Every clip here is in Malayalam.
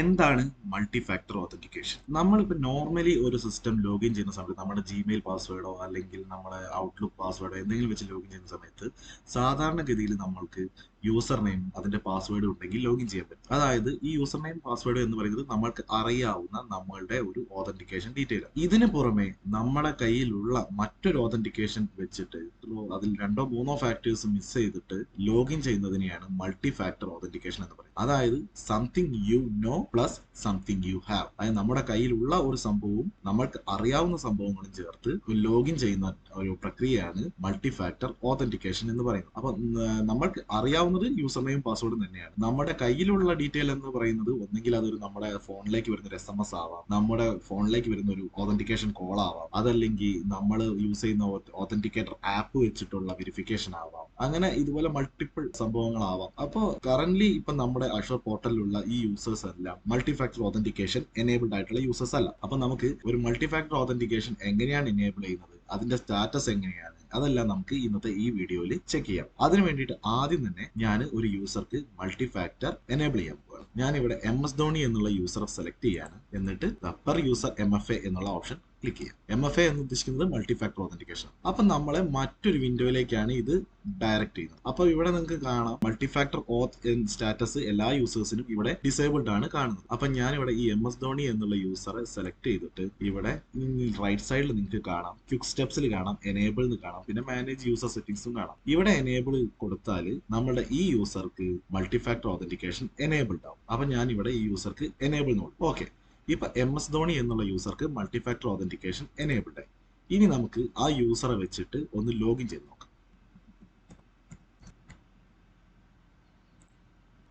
എന്താണ് മൾട്ടി ഫാക്ടർ ഓതന്റിക്കേഷൻ? നമ്മളിപ്പോൾ നോർമലി ഒരു സിസ്റ്റം ലോഗിൻ ചെയ്യുന്ന സമയത്ത് നമ്മുടെ ജിമെയിൽ പാസ്വേഡോ അല്ലെങ്കിൽ നമ്മുടെ ഔട്ട്ലുക്ക് പാസ്വേഡോ എന്തെങ്കിലും വെച്ച് ലോഗിൻ ചെയ്യുന്ന സമയത്ത് സാധാരണഗതിയിൽ നമ്മൾക്ക് യൂസർ നെയിം അതിന്റെ പാസ്വേഡ് ഉണ്ടെങ്കിൽ ലോഗിൻ ചെയ്യാൻ പറ്റും. അതായത് ഈ യൂസർ നെയിം പാസ്വേഡ് എന്ന് പറയുന്നത് നമ്മൾക്ക് അറിയാവുന്ന നമ്മളുടെ ഒരു ഓതന്റിക്കേഷൻ ഡീറ്റെയിൽ. ഇതിന് പുറമെ നമ്മുടെ കയ്യിലുള്ള മറ്റൊരു ഓതന്റിക്കേഷൻ വെച്ചിട്ട് അതിൽ രണ്ടോ മൂന്നോ ഫാക്ടേഴ്സ് മിസ് ചെയ്തിട്ട് ലോഗിൻ ചെയ്യുന്നതിനെയാണ് മൾട്ടി ഫാക്ടർ ഓതന്റിക്കേഷൻ എന്ന് പറയുന്നത്. അതായത് something you know plus something you have. അതായത് നമ്മുടെ കയ്യിലുള്ള ഒരു സംഭവവും നമ്മൾക്ക് അറിയാവുന്ന സംഭവങ്ങളും ചേർത്ത് ലോഗിൻ ചെയ്യുന്ന ഒരു പ്രക്രിയയാണ് മൾട്ടി ഫാക്ടർ ഓതന്റിക്കേഷൻ എന്ന് പറയുന്നത്. അപ്പൊ നമ്മൾക്ക് അറിയാവുന്നത് യൂസർ നെയിം പാസ്വേഡും തന്നെയാണ്. നമ്മുടെ കയ്യിലുള്ള ഡീറ്റെയിൽ എന്ന് പറയുന്നത് ഒന്നെങ്കിൽ അതൊരു നമ്മുടെ ഫോണിലേക്ക് വരുന്ന ഒരു SMS ആവാം, നമ്മുടെ ഫോണിലേക്ക് വരുന്ന ഒരു ഓതന്റിക്കേഷൻ കോൾ ആവാം, അതല്ലെങ്കിൽ നമ്മൾ യൂസ് ചെയ്യുന്ന ഓതന്റിക്കേറ്റർ ആപ്പ് വെച്ചിട്ടുള്ള വെരിഫിക്കേഷൻ ആവാം. അങ്ങനെ ഇതുപോലെ മൾട്ടിപ്പിൾ സംഭവങ്ങളാവാം. അപ്പോൾ കറന്റ് ഇപ്പൊ നമ്മുടെ അഷർ പോർട്ടലിലുള്ള ഈ യൂസേഴ്സ് എല്ലാം മൾട്ടി ഫാക്ടർ ഓതന്റിക്കേഷൻ എനേബിൾഡ് ആയിട്ടുള്ള യൂസേഴ്സ് അല്ല. അപ്പൊ നമുക്ക് ഒരു മൾട്ടി ഫാക്ടർ ഓതന്റിക്കേഷൻ എങ്ങനെയാണ് എനേബിൾ ചെയ്യുന്നത്, അതിന്റെ സ്റ്റാറ്റസ് എങ്ങനെയാണ്, അതെല്ലാം നമുക്ക് ഇന്നത്തെ ഈ വീഡിയോയിൽ ചെക്ക് ചെയ്യാം. അതിനു വേണ്ടിയിട്ട് ആദ്യം തന്നെ ഞാൻ ഒരു യൂസർക്ക് മൾട്ടി ഫാക്ടർ എനേബിൾ ചെയ്യാൻ പോവാണ്. ഞാനിവിടെ MS ധോണി എന്നുള്ള യൂസറെ സെലക്ട് ചെയ്യാണ്. എന്നിട്ട് പെർ യൂസർ MFA എന്നുള്ള ഓപ്ഷൻ ക്ലിക്ക് ചെയ്യാം. MFA എന്ന് ഉദ്ദേശിക്കുന്നത് മൾട്ടി ഫാക്ടർ ഓതന്റിക്കേഷൻ. അപ്പൊ നമ്മളെ മറ്റൊരു വിൻഡോയിലേക്കാണ് ഇത് ഡയറക്റ്റ് ചെയ്യുന്നത്. അപ്പൊ ഇവിടെ നിങ്ങൾക്ക് കാണാം മൾട്ടി ഫാക്ടർ ഓത്ത് സ്റ്റാറ്റസ് എല്ലാ യൂസേഴ്സിനും ഇവിടെ ഡിസേബിൾഡ് ആണ് കാണുന്നത്. അപ്പൊ ഞാൻ ഇവിടെ ഈ MS ധോണി എന്നുള്ള യൂസറെ സെലക്ട് ചെയ്തിട്ട് ഇവിടെ റൈറ്റ് സൈഡിൽ നിങ്ങൾക്ക് കാണാം, ക്വിക്ക് സ്റ്റെപ്സിൽ കാണാം, എനേബിൾ എന്ന് കാണാം, പിന്നെ മാനേജ് യൂസർ സെറ്റിംഗ്സും കാണാം. ഇവിടെ എനേബിൾ കൊടുത്താൽ നമ്മുടെ ഈ യൂസർക്ക് മൾട്ടി ഫാക്ടർ ഓതന്റിക്കേഷൻ എനേബിൾഡ് ആവും. അപ്പൊ ഞാൻ ഇവിടെ ഈ യൂസർക്ക് എനേബിൾ നോക്കും. ഓക്കെ, ഇപ്പൊ MS ധോണി എന്നുള്ള യൂസർക്ക് മൾട്ടി ഫാക്ടർ ഓതന്റിക്കേഷൻ എനേബിൾഡ് ആയി. ഇനി നമുക്ക് ആ യൂസറെ വെച്ചിട്ട് ഒന്ന് ലോഗിൻ ചെയ്ത് നോക്കാം.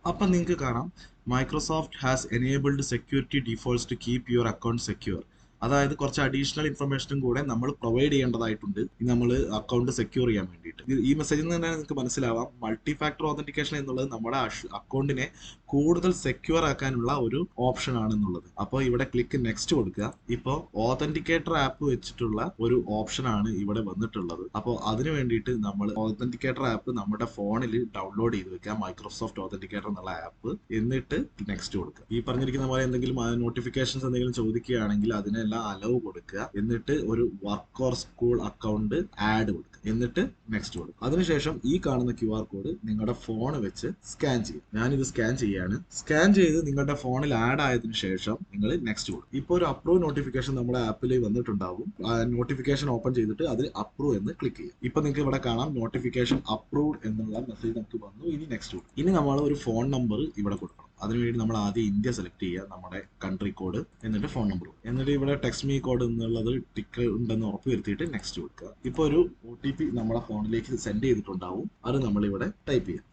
അപ്പൊ നിങ്ങൾക്ക് കാണാം Microsoft has enabled security defaults to keep your account secure. അതായത് കുറച്ച് അഡീഷണൽ ഇൻഫർമേഷനും കൂടെ നമ്മൾ പ്രൊവൈഡ് ചെയ്യേണ്ടതായിട്ടുണ്ട് നമ്മൾ അക്കൗണ്ട് സെക്യൂർ ചെയ്യാൻ വേണ്ടിയിട്ട്. ഈ മെസ്സേജിൽ നിന്ന് തന്നെ നിങ്ങൾക്ക് മനസ്സിലാവാം മൾട്ടി ഫാക്ടർ ഓതന്റിക്കേഷൻ എന്നുള്ളത് നമ്മുടെ അക്കൗണ്ടിനെ കൂടുതൽ സെക്യൂർ ആക്കാനുള്ള ഒരു ഓപ്ഷൻ ആണെന്നുള്ളത്. അപ്പോൾ ഇവിടെ ക്ലിക്ക് നെക്സ്റ്റ് കൊടുക്കുക. ഇപ്പോൾ ഓതന്റിക്കേറ്റർ ആപ്പ് വെച്ചിട്ടുള്ള ഒരു ഓപ്ഷൻ ആണ് ഇവിടെ വന്നിട്ടുള്ളത്. അപ്പോൾ അതിന് വേണ്ടിയിട്ട് നമ്മൾ ഓതന്റിക്കേറ്റർ ആപ്പ് നമ്മുടെ ഫോണിൽ ഡൗൺലോഡ് ചെയ്ത് വെക്കുക, മൈക്രോസോഫ്റ്റ് ഓതന്റിക്കേറ്റർ എന്നുള്ള ആപ്പ്. എന്നിട്ട് നെക്സ്റ്റ് കൊടുക്കുക. ഈ പറഞ്ഞിരിക്കുന്ന പോലെ എന്തെങ്കിലും നോട്ടിഫിക്കേഷൻസ് എന്തെങ്കിലും ചോദിക്കുകയാണെങ്കിൽ അതിനെല്ലാം അലവ് കൊടുക്കുക. എന്നിട്ട് ഒരു work or school account add കൊടുക്കുക. എന്നിട്ട് നെക്സ്റ്റ് കൊടുക്കുക. അതിനുശേഷം ഈ കാണുന്ന QR കോഡ് നിങ്ങളുടെ ഫോൺ വെച്ച് സ്കാൻ ചെയ്യും. ഞാനിത് സ്കാൻ ചെയ്യാണ്. സ്കാൻ ചെയ്ത് നിങ്ങളുടെ ഫോണിൽ ആഡ് ആയതിനു ശേഷം നിങ്ങൾ നെക്സ്റ്റ് കൊടുക്കും. ഇപ്പോൾ ഒരു അപ്രൂവ് നോട്ടിഫിക്കേഷൻ നമ്മുടെ ആപ്പിൽ വന്നിട്ടുണ്ടാവും. നോട്ടിഫിക്കേഷൻ ഓപ്പൺ ചെയ്തിട്ട് അതിൽ അപ്രൂവ് എന്ന് ക്ലിക്ക് ചെയ്യും. ഇപ്പൊ നിങ്ങൾക്ക് ഇവിടെ കാണാം നോട്ടിഫിക്കേഷൻ അപ്രൂവ്ഡ് എന്നുള്ള മെസ്സേജ് നമുക്ക് വന്നു. ഇനി നെക്സ്റ്റ് കൊടുക്കും. ഇനി നമ്മൾ ഒരു ഫോൺ നമ്പർ ഇവിടെ കൊടുക്കണം. അതിനുവേണ്ടി നമ്മൾ ആദ്യം ഇന്ത്യ സെലക്ട് ചെയ്യുക, നമ്മുടെ കൺട്രി കോഡ്, എന്നിട്ട് ഫോൺ നമ്പർ, എന്നിട്ട് ഇവിടെ ടെക്സ്റ്റ് മീ കോഡ് എന്നുള്ളത് ടിക്ക് ഉണ്ടെന്ന് ഉറപ്പ് വരുത്തിയിട്ട് നെക്സ്റ്റ് കൊടുക്കുക. ഇപ്പോൾ ഒരു OTP നമ്മുടെ ഫോണിലേക്ക് സെൻഡ് ചെയ്തിട്ടുണ്ടാവും. അത് നമ്മൾ ഇവിടെ ടൈപ്പ് ചെയ്യാം.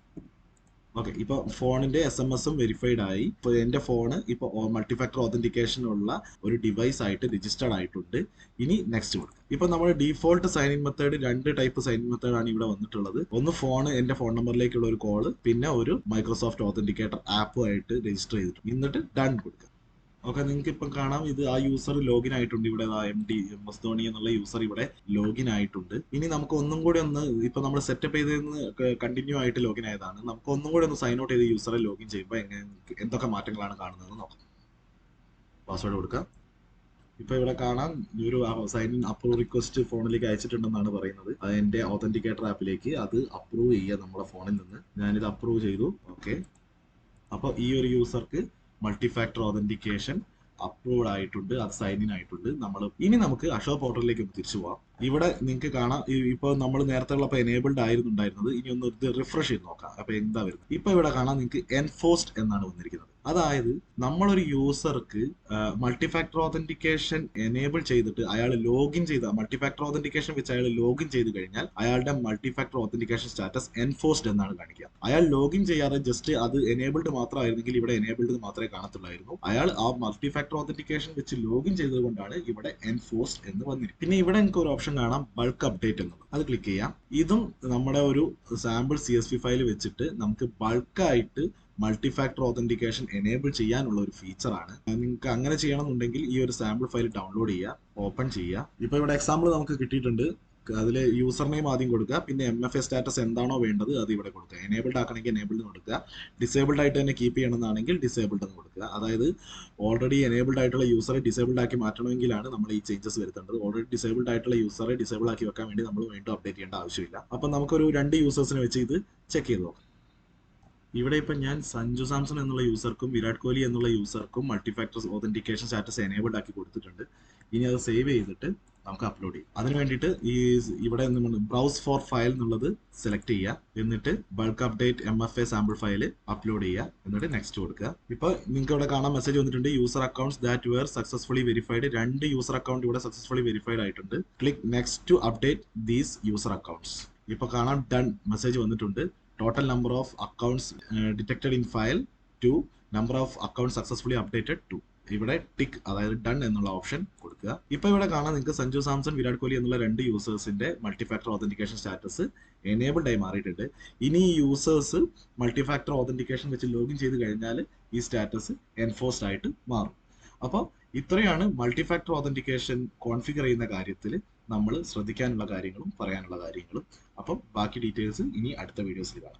ഓക്കെ, ഇപ്പൊ ഫോണിന്റെ SMS വെരിഫൈഡ് ആയി. ഇപ്പൊ എന്റെ ഫോണ് ഇപ്പൊ മൾട്ടി ഫാക്ടർ ഓതന്റിക്കേഷൻ ഉള്ള ഒരു ഡിവൈസ് ആയിട്ട് രജിസ്റ്റർഡ് ആയിട്ടുണ്ട്. ഇനി നെക്സ്റ്റ് കൊടുക്കും. ഇപ്പൊ നമ്മുടെ ഡീഫോൾട്ട് സൈൻ ഇൻ മെത്തേഡ്, രണ്ട് ടൈപ്പ് സൈൻ ഇൻ മെത്തേഡ് ആണ് ഇവിടെ വന്നിട്ടുള്ളത്. ഒന്ന് എന്റെ ഫോൺ നമ്പറിലേക്കുള്ള ഒരു കോള്, പിന്നെ ഒരു മൈക്രോസോഫ്റ്റ് ഓതന്റിക്കേറ്റർ ആപ്പുമായിട്ട് രജിസ്റ്റർ ചെയ്തിട്ടുണ്ട്. എന്നിട്ട് ഡൺ കൊടുക്കുക. ഓക്കെ, നിങ്ങൾക്ക് ഇപ്പം കാണാം ഇത് ആ യൂസർ ലോഗിൻ ആയിട്ടുണ്ട്. ഇവിടെ MS ധോണി എന്നുള്ള യൂസർ ഇവിടെ ലോഗിൻ ആയിട്ടുണ്ട്. ഇനി നമുക്ക് ഒന്നും കൂടി ഒന്ന്, ഇപ്പൊ നമ്മൾ സെറ്റപ്പ് ചെയ്തതെന്ന് കണ്ടിന്യൂ ആയിട്ട് ലോഗിൻ ആയതാണ്. നമുക്ക് ഒന്നും കൂടി ഒന്ന് സൈൻ ഔട്ട് ചെയ്ത് യൂസറെ ലോഗിൻ ചെയ്യുമ്പോൾ എന്തൊക്കെ മാറ്റങ്ങളാണ് കാണുന്നതെന്ന് നോക്കാം. പാസ്വേഡ് കൊടുക്കാം. ഇപ്പൊ ഇവിടെ കാണാം ഈ ഒരു സൈൻ ഇൻ അപ്രൂവ് റിക്വസ്റ്റ് ഫോണിലേക്ക് അയച്ചിട്ടുണ്ടെന്നാണ് പറയുന്നത്. അത് എന്റെ ഓതന്റിക്കേറ്റർ ആപ്പിലേക്ക് അത് അപ്രൂവ് ചെയ്യുക നമ്മുടെ ഫോണിൽ നിന്ന്. ഞാനിത് അപ്രൂവ് ചെയ്തു. ഓക്കെ, അപ്പൊ ഈ ഒരു യൂസർക്ക് മൾട്ടി ഫാക്ടർ ഓതന്റിക്കേഷൻ അപ്രൂവ്ഡ് ആയിട്ടുണ്ട്, അത് സൈൻ ഇൻ ആയിട്ടുണ്ട്. ഇനി നമുക്ക് അഷർ പോർട്ടലിലേക്ക് തിരിച്ചു പോവാം. ഇവിടെ നിങ്ങൾക്ക് കാണാം ഇപ്പൊ നമ്മൾ നേരത്തെ ഉള്ളപ്പോൾ എനേബിൾഡ് ആയിരുന്നുണ്ടായിരുന്നത്. ഇനി ഒന്ന് ഇത് റിഫ്രഷ് ചെയ്ത് നോക്കാം. അപ്പൊ എന്താ വരുന്നത്? ഇപ്പൊ ഇവിടെ കാണാം നിങ്ങൾക്ക് എൻഫോഴ്സ്ഡ് എന്നാണ് വന്നിരിക്കുന്നത്. അതായത് നമ്മളൊരു യൂസർക്ക് മൾട്ടി ഫാക്ടർ ഓതന്റിക്കേഷൻ എനേബിൾ ചെയ്തിട്ട് അയാൾ ലോഗിൻ ചെയ്ത മൾട്ടി ഫാക്ടർ ഓതന്റിക്കേഷൻ വെച്ച് അയാൾ ലോഗിൻ ചെയ്ത് കഴിഞ്ഞാൽ അയാളുടെ multi factor authentication status enforced എന്നാണ് കാണിക്കുക. അയാൾ ലോഗിൻ ചെയ്യാതെ ജസ്റ്റ് അത് എനേബിൾഡ് മാത്രമായിരുന്നെങ്കിൽ ഇവിടെ എനേബിൾഡ് മാത്രമേ കാണത്തുള്ളായിരുന്നു. അയാൾ ആ മൾട്ടി ഫാക്ടർ ഓതന്റിക്കേഷൻ വെച്ച് ലോഗിൻ ചെയ്തത് കൊണ്ടാണ് ഇവിടെ എൻഫോഴ്സ്ഡ് എന്ന് വന്നിരിക്കുന്നത്. പിന്നെ ഇവിടെ എനിക്ക് ഒരു ഓപ്ഷൻ കാണാം, ബൾക്ക് അപ്ഡേറ്റ് എന്നുള്ളത്. അത് ക്ലിക്ക് ചെയ്യാം. ഇതും നമ്മുടെ ഒരു സാമ്പിൾ CSV ഫയൽ വെച്ചിട്ട് നമുക്ക് ബൾക്കായിട്ട് മൾട്ടി ഫാക്ടർ ഓതന്റിക്കേഷൻ എനേബിൾ ചെയ്യാനുള്ള ഒരു ഫീച്ചർ ആണ്. നിങ്ങൾക്ക് അങ്ങനെ ചെയ്യണമെന്നുണ്ടെങ്കിൽ ഈ ഒരു സാമ്പിൾ ഫയൽ ഡൗൺലോഡ് ചെയ്യുക, ഓപ്പൺ ചെയ്യുക. ഇപ്പൊ ഇവിടെ എക്സാമ്പിൾ നമുക്ക് കിട്ടിയിട്ടുണ്ട്. അതിൽ യൂസർ നെയിം ആദ്യം കൊടുക്കുക, പിന്നെ MFA സ്റ്റാറ്റസ് എന്താണോ വേണ്ടത് അത് ഇവിടെ കൊടുക്കുക. എനേബിൾഡ് ആക്കണമെങ്കിൽ എനേബിൾഡ് കൊടുക്കുക, ഡിസേബിൾഡ് ആയിട്ട് തന്നെ കീപ്പ് ചെയ്യണമെന്നാണെങ്കിൽ ഡിസേബിൾഡ് എന്ന് കൊടുക്കുക. അതായത് ഓൾറെഡി എനേബിൾഡ് ആയിട്ടുള്ള യൂസറെ ഡിസേബിൾഡ് ആക്കി മാറ്റണമെങ്കിലാണ് നമ്മൾ ഈ ചേഞ്ചസ് വരുത്തേണ്ടത്. ഓൾറെഡി ഡിസേബിൾഡ് ആയിട്ടുള്ള യൂസറെ ഡിസേബിൾ ആക്കി വെക്കാൻ വേണ്ടി നമ്മൾ വീണ്ടും അപ്ഡേറ്റ് ചെയ്യേണ്ട ആവശ്യമില്ല. അപ്പം നമുക്കൊരു 2 യൂസേഴ്സിനെ വെച്ച് ഇത് ചെക്ക് ചെയ്ത് നോക്കാം. ഇവിടെ ഇപ്പം ഞാൻ സഞ്ജു സാംസൺ എന്നുള്ള യൂസർക്കും വിരാട് കോഹ്ലി എന്നുള്ള യൂസർക്കും മൾട്ടിഫാക്ടർ ഓതന്റിക്കേഷൻ സ്റ്റാറ്റസ് എനേബിൾഡ് ആക്കി കൊടുത്തിട്ടുണ്ട്. ഇനി അത് സേവ് ചെയ്തിട്ട് നമുക്ക് അപ്ലോഡ് ചെയ്യും. അതിന് വേണ്ടിയിട്ട് ഇവിടെ ബ്രൗസ് ഫോർ ഫയൽ എന്നുള്ളത് സെലക്ട് ചെയ്യുക, എന്നിട്ട് bulk update MFA sample file upload ചെയ്യുക, എന്നിട്ട് നെക്സ്റ്റ് കൊടുക്കുക. ഇപ്പോൾ നിങ്ങൾക്ക് ഇവിടെ കാണാൻ മെസ്സേജ് വന്നിട്ടുണ്ട്, user accounts that were successfully verified. 2 user account ഇവിടെ സക്സസ്ഫുള്ളി വെരിഫൈഡ് ആയിട്ടുണ്ട്. Click next to update these user accounts. ഇപ്പോൾ കാണാൻ ഡൺ മെസ്സേജ് വന്നിട്ടുണ്ട്. Total number of accounts detected in file 2, number of accounts successfully updated 2. ഇവിടെ ടിക്ക്, അതായത് ഡൺ എന്നുള്ള ഓപ്ഷൻ കൊടുക്കുക. ഇപ്പൊ ഇവിടെ കാണാൻ നിങ്ങൾക്ക് സഞ്ജു സാംസൺ വിരാട് കോഹ്ലി എന്നുള്ള 2 യൂസേഴ്സിന്റെ മൾട്ടിഫാക്ടർ ഓതന്റിക്കേഷൻ സ്റ്റാറ്റസ് എനേബിൾഡ് ആയി മാറിയിട്ടുണ്ട്. ഇനി ഈ യൂസേഴ്സ് മൾട്ടിഫാക്ടർ ഓതന്റിക്കേഷൻ വെച്ച് ലോഗിൻ ചെയ്ത് കഴിഞ്ഞാൽ ഈ സ്റ്റാറ്റസ് എൻഫോഴ്സ്ഡ് ആയിട്ട് മാറും. അപ്പോൾ ഇത്രയാണ് മൾട്ടിഫാക്ടർ ഓതന്റിക്കേഷൻ കോൺഫിഗർ ചെയ്യുന്ന കാര്യത്തിൽ നമ്മൾ ശ്രദ്ധിക്കാനുള്ള കാര്യങ്ങളും പറയാനുള്ള കാര്യങ്ങളും. അപ്പം ബാക്കി ഡീറ്റെയിൽസ് ഇനി അടുത്ത വീഡിയോസിൽ കാണാം.